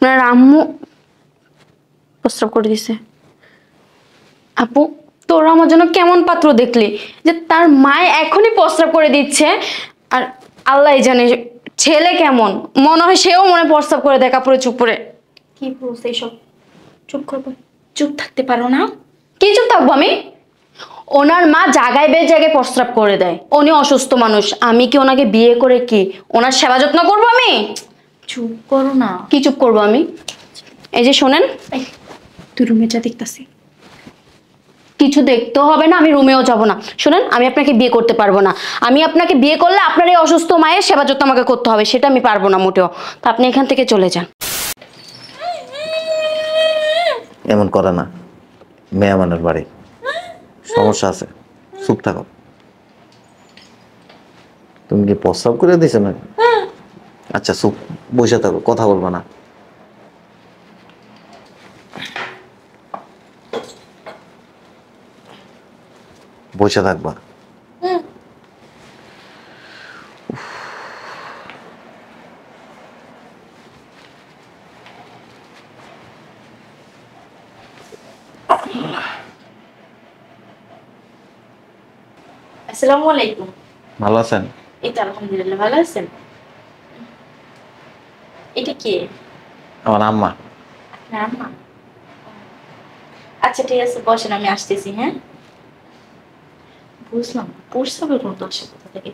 আপনার আম্মু প্রস্রাব করে দিছে। আপু তোরা আমার জন্য কেমন পাত্র দেখলি যে তার মায় এখনই প্রস্রাব করে দিচ্ছে। আর আল্লাহ জানে ছেলে কেমন, মনে হয় সেও মনে প্রস্রাব করে দেয় কাপড়ে চুপ করে। কি বলছে এইসব? চুপ করবো? চুপ থাকতে পারো না? কি চুপ থাকবো আমি? ওনার মা জায়গায় জায়গায় প্রস্রাব করে দেয়, উনি অসুস্থ মানুষ, আমি কি ওনাকে বিয়ে করে কি ওনার সেবা যত্ন করবো আমি? চুপ করো না। কি চুপ করবো আমি? এই যে শোনেন, তুই রুমে যা, দেখতাছি। কিছু দেখতেও হবে না, আমি রুমেও যাব না। শুনেন, আমি আপনাকে বিয়ে করতে পারবো না। আমি আপনাকে বিয়ে করলে আপনার এই অসুস্থ মায়ের সেবা যত্ন আমাকে করতে হবে, সেটা আমি পারবো না মোটেও। তো আপনি এখান থেকে চলে যান। এমন করে না, মেয়ে মানুষ বাড়ি, সমস্যা আছে, চুপ থাকো। তুমি কি প্রস্রাব করে দিছো না? আচ্ছা চুপ বসে থাকো, কথা বলবো না। বসে থাকবা। আসসালামু আলাইকুম। ভালো আছেন? এই তো আলহামদুলিল্লাহ, ভালো আছেন? এটা কে? আমার আম্মা। আপনার আম্মা? আচ্ছা ঠিক আছে, বসেন, আমি আসতেছি। হ্যাঁ, বুঝলাম। প্রস্রাবের গন্ধ আসে কোথা থেকে?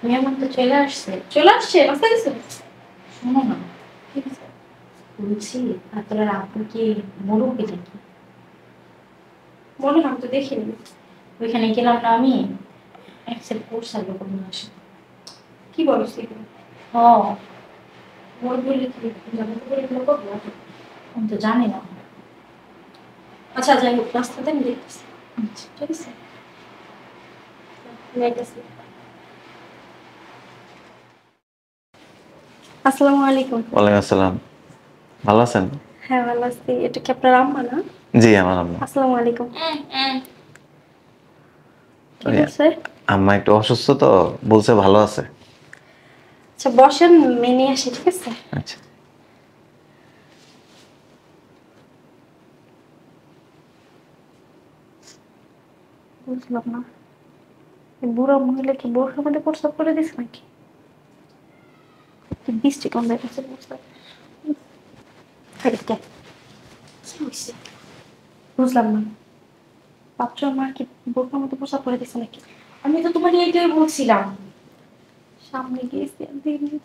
মেহমান তো চলে আসছে। চলে আসছে? রাস্তা গেছে? শোনো না, ঠিক আছে বলছি, আপনার আপু কি মুরব্বী নাকি? মনে হয় তো দেখিনি। ওইখানে গেলাম না আমি, একসাথে প্রস্রাবের গন্ধ আসে। কি বলিস এগুলো? হ্যাঁ, মুরব্বী বললে কি জানো তো, বলে এগুলো করবো? আমি তো জানি না। আচ্ছা যাই হোক, রাস্তাতে আমি দেখতেছি। আচ্ছা ঠিক আছে, যাইতেছি। আসসালামু আলাইকুম। ওয়ালাইকুম আসসালাম। ভালো আছেন? হ্যাঁ ভালো আছি। এটা কি আপনার আম্মা না? জি আমার আম্মা। আসসালামু আলাইকুম। কি বলছে? আম্মা একটু অসুস্থ তো, বলছে ভালো আছে। আচ্ছা বসেন, মেনে আসি, ঠিক আছে? আচ্ছা। বুঝলাম না, এই বুড়া মহিলা কি বোরখার মধ্যে প্রস্রাব করে দিছে নাকি? কি বৃষ্টি কম দেখাচ্ছে প্রস্রাব। কি হয়েছে? বুঝলাম না, পাত্র মা কি বোরখার মধ্যে প্রস্রাব করে দিছে নাকি? আমি তো তোমার এইটাই বলছিলাম। সামনে গিয়েছি,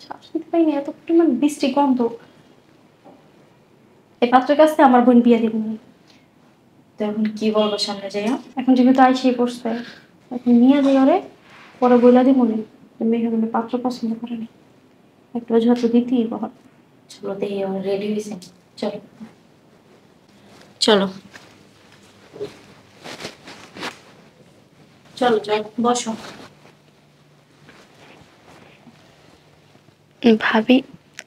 শ্বাস নিতে পাইনি, এত পরিমাণ বৃষ্টি গন্ধ। এই পাত্রের কাছে আমার বোন বিয়ে দিব না। তো এখন কি বলবো সামনে যাইয়া? এখন যেহেতু আইসিয়ে পড়ছে, এখন নিয়ে যাই ওরে, পরে বইলা দিব মনে মেয়ে মনে পাত্র পছন্দ করেনি, একটা ঝড় দিতেই বহর। চলো দেখি রেডি হয়েছে, চলো চলো চলো চলো বসো। ভাবি,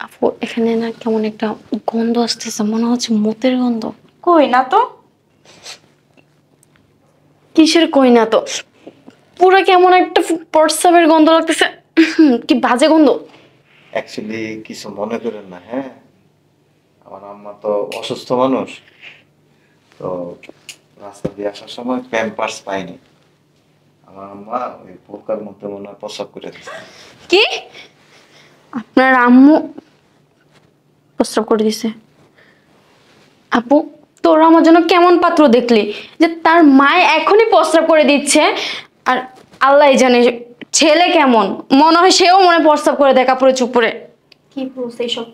আপু এখানে না কেমন একটা গন্ধ আসতেছে, মনে হচ্ছে মুতের গন্ধ। কই না তো। কিসের কই না তো, পুরো কেমন একটা প্রস্রাবের গন্ধ লাগতেছে। কি বাজে গন্ধ। অ্যাকচুয়ালি কিছু মনে করেন না, হ্যাঁ আমার আম্মা তো অসুস্থ মানুষ, তো রাস্তা দিয়ে আসার সময় প্যাম্পার্স পাইনি, আমার আম্মা ওই পোকার মধ্যে মনে হয় প্রস্রাব করে দিচ্ছে। কি? আপনার আম্মু প্রস্রাব করে দিছে? আপু তোরা আমার জন্য কেমন পাত্র দেখলি যে তার মায় এখনই প্রস্রাব করে দিচ্ছে। আর আল্লাহ জানে ছেলে কেমন, মনে হয় সেও মনে প্রস্রাব করে দেয় কাপড়ে চুপ করে। কি বলছে এইসব?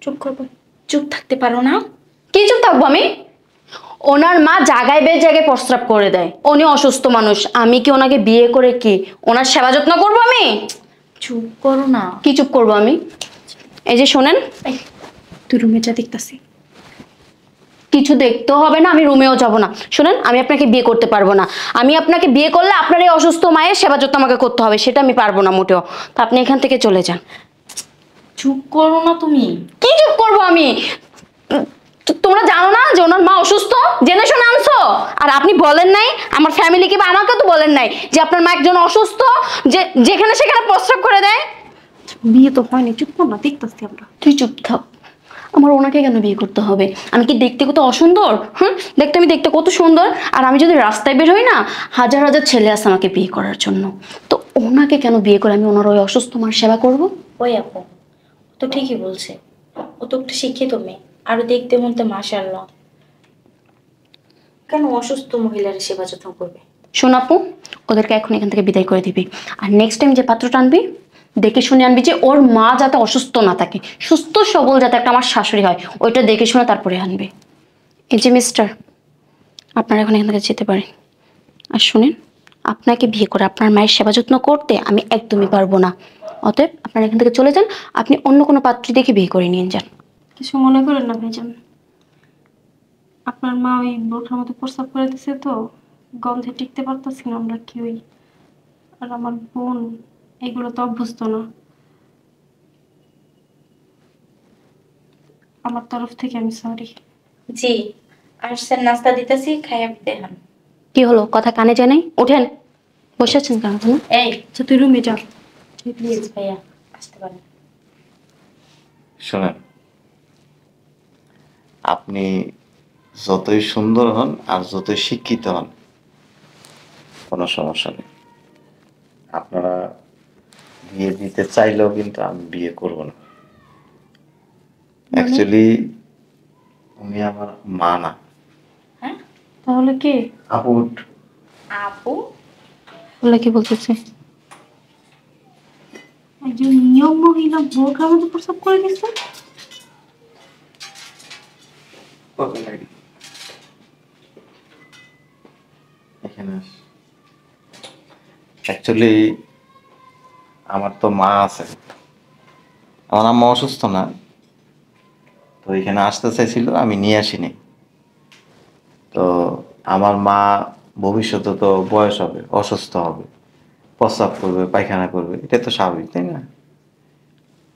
চুপ করবো? চুপ থাকতে পারো না? কি চুপ থাকবো আমি? ওনার মা জায়গায় জায়গায় প্রস্রাব করে দেয়, উনি অসুস্থ মানুষ, আমি কি ওনাকে বিয়ে করে কি ওনার সেবা যত্ন করবো আমি? চুপ করো না। কি চুপ করবো আমি? এই যে শোনেন, তুই রুমে যা, দেখতাছি। কিছু দেখতেও হবে না, আমি রুমেও যাব না। শুনেন, আমি আপনাকে বিয়ে করতে পারবো না। আমি আপনাকে বিয়ে করলে আপনার এই অসুস্থ মায়ের সেবা যত্ন আমাকে করতে হবে, সেটা আমি পারবো না মোটেও। তো আপনি এখান থেকে চলে যান। চুপ করো না তুমি। কি চুপ করবো আমি? তোমরা জানো না যে ওনার মা অসুস্থ? জেনে শুনে আনছো? আর আপনি বলেন নাই আমার ফ্যামিলিকে বা আমাকে তো বলেন নাই যে আপনার মা একজন অসুস্থ, যে যেখানে সেখানে প্রস্রাব করে দেয়। বিয়ে তো হয়নি, চুপ কর না, দেখতেছি আমরা। তুই চুপ থাক। আমার ওনাকে কেন বিয়ে করতে হবে? আমি কি দেখতে কত অসুন্দর? হ্যাঁ, দেখতে আমি দেখতে কত সুন্দর। আর আমি যদি রাস্তায় বের হই না, হাজার হাজার ছেলে আছে আমাকে বিয়ে করার জন্য। তো ওনাকে কেন বিয়ে করে আমি ওনার ওই অসুস্থ মার সেবা করব? ওই আপু, ও তো ঠিকই বলছে, ও তো একটা শিক্ষিত মেয়ে, আরো দেখতে মনতে মাশাআল্লাহ, কেন অসুস্থ মহিলার সেবা যত্ন করবে? শোন আপু, ওদেরকে এখন এখান থেকে বিদায় করে দিবি। আর নেক্সট টাইম যে পাত্রটা আনবি, দেখে শুনে আনবি যে ওর মা যাতে অসুস্থ না থাকে, সুস্থ সবল যাতে একটা আমার শাশুড়ি হয়, ওইটা দেখে শুনে তারপরে আনবি। এই যে মিস্টার, আপনারা এখন এখান থেকে যেতে পারেন। আর শুনেন, আপনাকে বিয়ে করে আপনার মায়ের সেবা যত্ন করতে আমি একদমই পারবো না। অতএব আপনারা এখান থেকে চলে যান, আপনি অন্য কোনো পাত্রী দেখে বিয়ে করে নিয়ে যান। কিছু মনে করেন না ভাইজান, আপনার মা ওই বোরখার মতো প্রস্রাব করে দিছে তো, গন্ধে টিকতে পারতাছি না আমরা কেউই। আর আমার বোন এগুলো তো অভ্যস্ত না। আমার তরফ থেকে আমি সরি। জি, আর স্যার নাস্তা দিতেছি, খাইয়া দেখান। কি হলো, কথা কানে যায় নাই? ওঠেন, বসে আছেন কেন এখন? এই, আচ্ছা তুই রুমে যা প্লিজ, ভাইয়া আসতে পারেন। শোনেন, আপনি যতই সুন্দর হন আর যতই শিক্ষিত হন, কোনো সমস্যা নেই। আপনারা বিয়ে দিতে চাইলেও কিন্তু আমি বিয়ে করব না। অ্যাকচুয়ালি উনি আমার মা না। হ্যাঁ, তাহলে কে? আপু। আপু? বলে কি বলতেছে? একজন নিয়ম মহিলা বোরখার মতো প্রস্রাব করে দিচ্ছে। এখানে অ্যাকচুয়ালি আমার তো মা আছে, আমার আম্মা অসুস্থ না, তো এখানে আসতে চাইছিল, আমি নিয়ে আসিনি। তো আমার মা ভবিষ্যতে তো বয়স হবে, অসুস্থ হবে, প্রস্রাব করবে, পায়খানা করবে, এটা তো স্বাভাবিক, তাই না?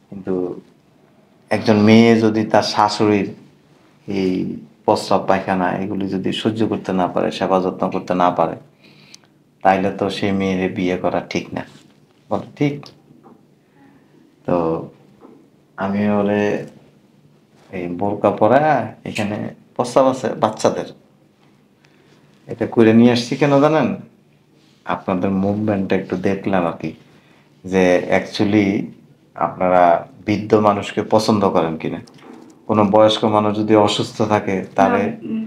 কিন্তু একজন মেয়ে যদি তার শাশুড়ির এই প্রস্রাব পায়খানা এগুলি যদি সহ্য করতে না পারে, সেবা যত্ন করতে না পারে, তাইলে তো সেই মেয়ের বিয়ে করা ঠিক না, বল ঠিক? তো আমি ওরে এই বোরকা পরা, এখানে প্রস্তাব আছে বাচ্চাদের, এটা করে নিয়ে আসছি কেন জানেন? আপনাদের মুভমেন্টটা একটু দেখলাম আর কি, যে অ্যাকচুয়ালি আপনারা বৃদ্ধ মানুষকে পছন্দ করেন কিনা। কোনো বয়স্ক মানুষ যদি অসুস্থ থাকে তাহলে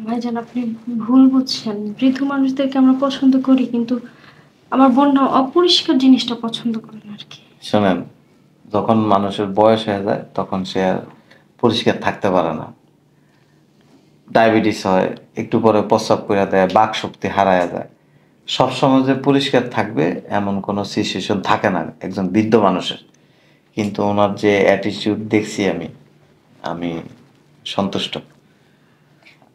ভাইজান আপনি ভুল বুঝছেন, বৃদ্ধ মানুষদেরকে আমরা পছন্দ করি, কিন্তু আমার বোন না অপরিষ্কার জিনিসটা পছন্দ করে না আর কি। শোনেন, যখন মানুষের বয়স হয়ে যায় তখন সে আর পরিষ্কার থাকতে পারে না, ডায়াবেটিস হয়, একটু পরে প্রস্রাব করে দেয়, বাক শক্তি হারায় যায়। সবসময় যে পরিষ্কার থাকবে এমন কোনো সিচুয়েশন থাকে না একজন বৃদ্ধ মানুষের। কিন্তু ওনার যে অ্যাটিটিউড দেখছি আমি, আমি সন্তুষ্ট।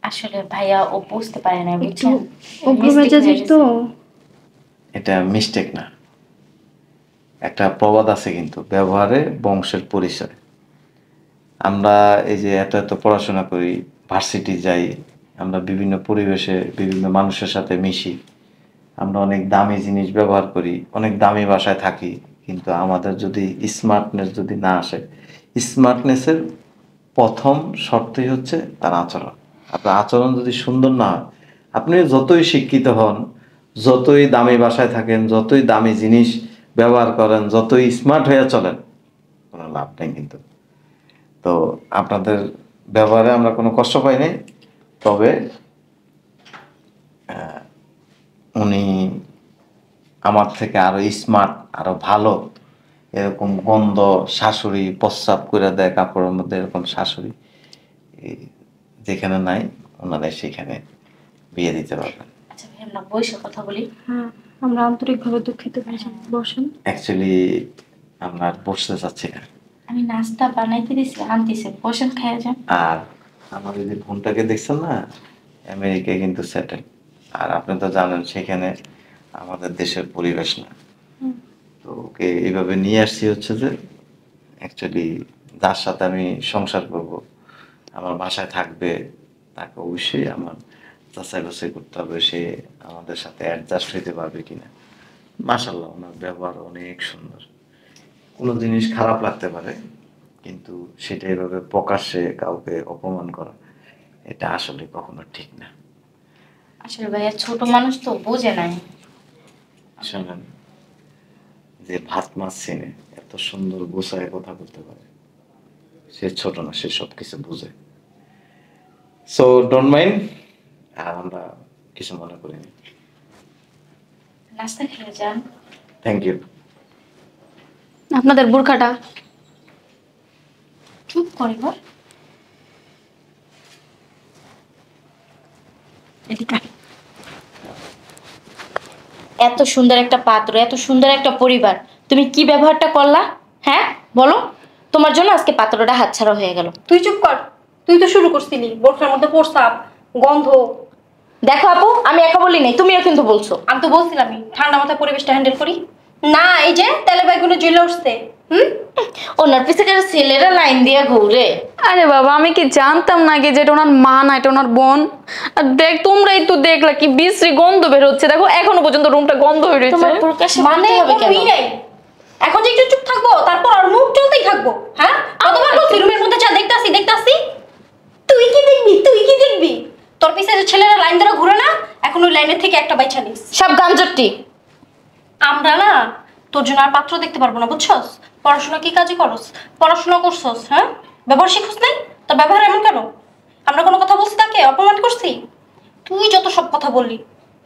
আসলে ভাইয়া ও বুঝতে পারে না, একটু বুঝছেন? অগ্র Mistake মেজাজের হয়ে তো। গেছে। এটা মিস্টেক না, একটা প্রবাদ আছে কিন্তু, ব্যবহারে বংশের পরিচয়। আমরা এই যে এত এত পড়াশোনা করি, ভার্সিটি যাই, আমরা বিভিন্ন পরিবেশে বিভিন্ন মানুষের সাথে মিশি, আমরা অনেক দামি জিনিস ব্যবহার করি, অনেক দামি বাসায় থাকি, কিন্তু আমাদের যদি স্মার্টনেস যদি না আসে, স্মার্টনেসের প্রথম শর্তই হচ্ছে তার আচরণ। আপনার আচরণ যদি সুন্দর না হয়, আপনি যতই শিক্ষিত হন, যতই দামি বাসায় থাকেন, যতই দামি জিনিস ব্যবহার করেন, যতই স্মার্ট হয়ে চলেন, কোনো লাভ নেই কিন্তু। তো আপনাদের ব্যবহারে আমরা কোনো কষ্ট পাই নাই, তবে উনি আমার থেকে আরো স্মার্ট, আরো ভালো, এরকম গন্ধ শাশুড়ি প্রস্রাব করে দেয় কাপড়ের মধ্যে, এরকম শাশুড়ি এই যেখানে নাই, ওনারা সেখানে বিয়ে দিতে পারবেন। আচ্ছা ভাই, আমরা বসে কথা বলি। হ্যাঁ, আমরা আন্তরিকভাবে দুঃখিত ভাইজান, বসেন। অ্যাকচুয়ালি আমরা আর বসতে চাচ্ছি না। আমি নাস্তা বানাইতে দিছি, আনতেছি, বসেন খাইয়া যান। আর আমার এই যে বোনটাকে দেখছেন না, আমেরিকায় কিন্তু সেটেল। আর আপনি তো জানেন সেখানে আমাদের দেশের পরিবেশ না। তো ওকে এইভাবে নিয়ে আসছি হচ্ছে যে, অ্যাকচুয়ালি যার সাথে আমি সংসার করব, আমার বাসায় থাকবে, তাকে অবশ্যই আমার যাচাই বাছাই করতে হবে, সে আমাদের সাথে অ্যাডজাস্ট হইতে পারবে কিনা। মাশাআল্লাহ, ওনার ব্যবহার অনেক সুন্দর। কোনো জিনিস খারাপ লাগতে পারে, কিন্তু সেটা এভাবে প্রকাশ্যে কাউকে অপমান করা এটা আসলে কখনো ঠিক না। আসলে ভাইয়া ছোট মানুষ তো বোঝে নাই। শোনেন, যে ভাত মাছ চেনে এত সুন্দর গোছায় কথা বলতে পারে, সে ছোট না, সে সবকিছু বুঝে। সো ডোন্ট মাইন্ড, আর আমরা কিছু মনে করিনি। নাস্তা খেয়ে যান। Thank you. আপনাদের বোরখাটা চুপ করে ঘর। এদিকে এত সুন্দর একটা পাত্র, এত সুন্দর একটা পরিবার, তুমি কি ব্যবহারটা করলা? হ্যাঁ বলো, তোমার জন্য আজকে পাত্রটা হাতছাড়া হয়ে গেল। তুই চুপ কর। তুই তো শুরু করছিলি বোরখার মধ্যে প্রস্রাব, গন্ধ। দেখো আপু, আমি একা বলি নাই, তুমিও কিন্তু বলছো। আমি তো বলছিলামই ঠান্ডা মাথায় পরিবেশটা হ্যান্ডেল করি। না, এই যে তেলে বাইগুলো জ্বলে উঠছে। ওনার পিছনে ছেলেরা লাইন দিয়ে ঘুরে। আরে বাবা, আমি কি জানতাম নাকি যে এটা ওনার মা না, এটা ওনার বোন? আর দেখ, তোমরাই তো দেখলা কি বিশ্রী গন্ধ বের হচ্ছে। দেখো এখনো পর্যন্ত রুমটা গন্ধ হয়ে রয়েছে। তোমার প্রকাশে মানে বলতে হবে কেন? কোনোই নাই। এখন যে একটু চুপ থাকবো, তারপর আর মুখ চলতেই থাকবো। হ্যাঁ, কতবার বলছি রুমের মধ্যে যা দেখতাছি দেখতাছি। তুই কি দেখবি? তুই কি দেখবি? তোর পিছে যে ছেলেরা লাইন ধরে ঘুরে না, এখন ওই লাইনের থেকে একটা বাইছা নিস। সব গামজট্টি। আমরা না তোর জন্য আর পাত্র দেখতে পারবো না, বুঝছস? পড়াশোনা কি কাজে করস? পড়াশোনা করছস, হ্যাঁ? ব্যবহার শিখুস নাই? তোর ব্যবহার এমন কেন? আমরা কোনো কথা বলছি তাকে? অপমান করছি? তুই যত সব কথা বললি,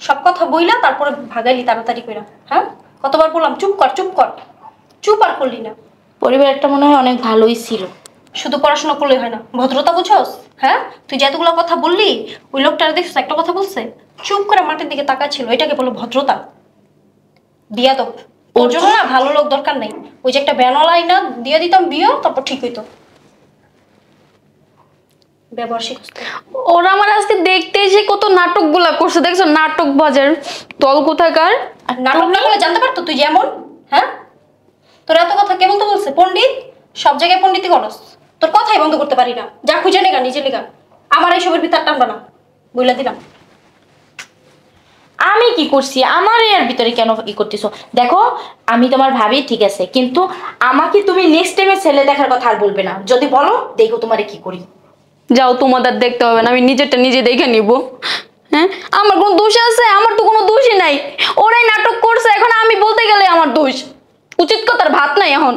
সব কথা বইলা তারপরে ভাগাইলি তাড়াতাড়ি কইরা। হ্যাঁ, কতবার বললাম চুপ কর চুপ কর, চুপ আর করলি না। পরিবারটা মনে হয় অনেক ভালোই ছিল। শুধু পড়াশোনা করলেই হয় না, ভদ্রতা বুঝছস? হ্যাঁ, তুই যে এতগুলো কথা বললি, ওই লোকটার দেখছিস একটা কথা বলছে? চুপ করে মাটির দিকে তাকাচ্ছিল, এটাকে বলো ভদ্রতা। দিয়া তো ওর জন্য না ভালো লোক দরকার নেই। ওই যে একটা ব্যানলাই না দিয়ে দিতাম বিয়ে, তারপর ঠিক হইতো। ব্যবহার শিখছ তো। ওরা আমার আজকে দেখতে এসে কত নাটকগুলা করছে, দেখছো? নাটক বাজার দল কোথাকার। আর নাটক না করলে জানতে পারতো তুই যেমন। হ্যাঁ, তোর এত কথা কে বলতে বলছে? পণ্ডিত, সব জায়গায় পণ্ডিতি করস। তোর কথাই বন্ধ করতে পারি না। যা খুঁজে নেগা নিজে নেগা, আমার এইসবের ভিতর টানবা না, বইলা দিলাম। আমি কি করছি? আমার এর ভিতরে কেন ই করতেছো? দেখো, আমি তোমার ভাবি ঠিক আছে, কিন্তু আমাকে তুমি নেক্সট টাইমে ছেলে দেখার কথা আর বলবে না। যদি বলো, দেখো তোমারে কি করি। যাও, তোমাদের দেখতে হবে না, আমি নিজেরটা নিজে দেখে নিব। হ্যাঁ, আমার কোনো দোষ আছে? আমার তো কোনো দোষই নাই। ওরাই নাটক করছে, এখন আমি বলতে গেলে আমার দোষ। উচিত কথার ভাত নাই এখন।